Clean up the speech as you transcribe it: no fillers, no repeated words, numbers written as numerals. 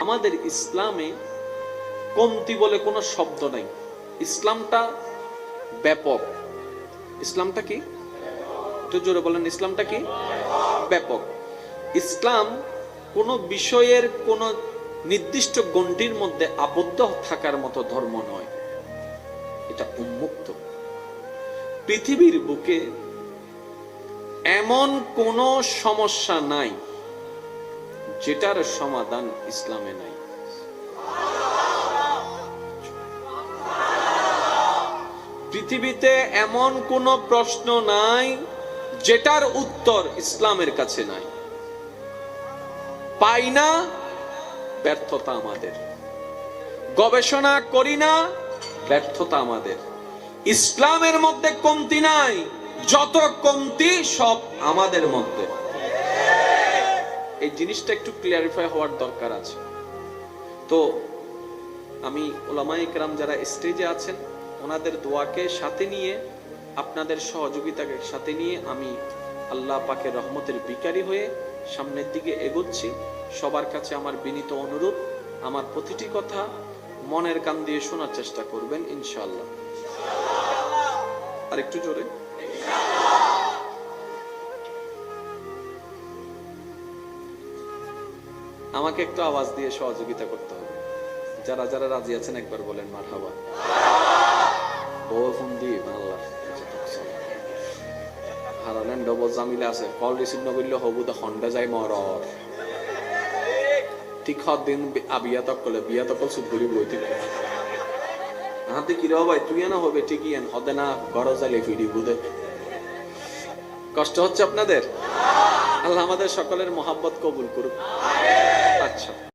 আমাদের ইসলামে কমতি বলে কোনো শব্দ নাই। ইসলামটা ব্যাপক। ইসলামটা কি? একটু জোরে বলেন, ইসলামটা কি? ব্যাপক। ইসলাম কোন বিষয়ের কোন নির্দিষ্ট গণ্ডির মধ্যে আবদ্ধ থাকার মতো ধর্ম নয়, এটা উন্মুক্ত। পৃথিবীর বুকে এমন কোন সমস্যা নাই যেটার সমাধান ইসলামে নাই। পৃথিবীতে এমন কোন প্রশ্ন নাই যেটার উত্তর ইসলামের কাছে নাই। পাই না, ব্যর্থতা আমাদের। গবেষণা করি না, ব্যর্থতা আমাদের। ইসলামের মধ্যে কমতি নাই, যত কমতি সব আমাদের মধ্যে। এই জিনিসটা একটু ক্লিয়ারিফাই হওয়ার দরকার আছে। তো আমি উলামায়ে কেরাম যারা স্টেজে আছেন ওনাদের দোয়াকে সাথে নিয়ে, আপনাদের সহযোগিতাকে সাথে নিয়ে আমি আল্লাহ পাকের রহমতের ভিখারি হয়ে সামনের দিকে এগোচ্ছি। সবার কাছে আমার বিনীত অনুরোধ, আমার প্রতিটি কথা মনের কান দিয়ে শোনার চেষ্টা করবেন ইনশাআল্লাহ। আর একটু জোরে। আমাকে একটু আওয়াজ দিয়ে সহযোগিতা করতে হবে। যারা যারা রাজি আছেন একবার বলেন মারহাবা। বউ ফোন দিয়ে আল্লাহ হারালেন ডবল জামিলে আছে, কল রিসিভ না করলে হবু তো হন্ডা যাই মরর ঠিক হদ দিন আবিয়া তকলে বিয়া তকল সুপুরি বই ঠিক হাতে কি ভাই তুই না হবে ঠিকই এন হদে না ঘর যাইলে ফিরি বুধে। কষ্ট হচ্ছে আপনাদের? আল্লাহ আমাদের সকলের মহাব্বত কবুল করুক। আচ্ছা।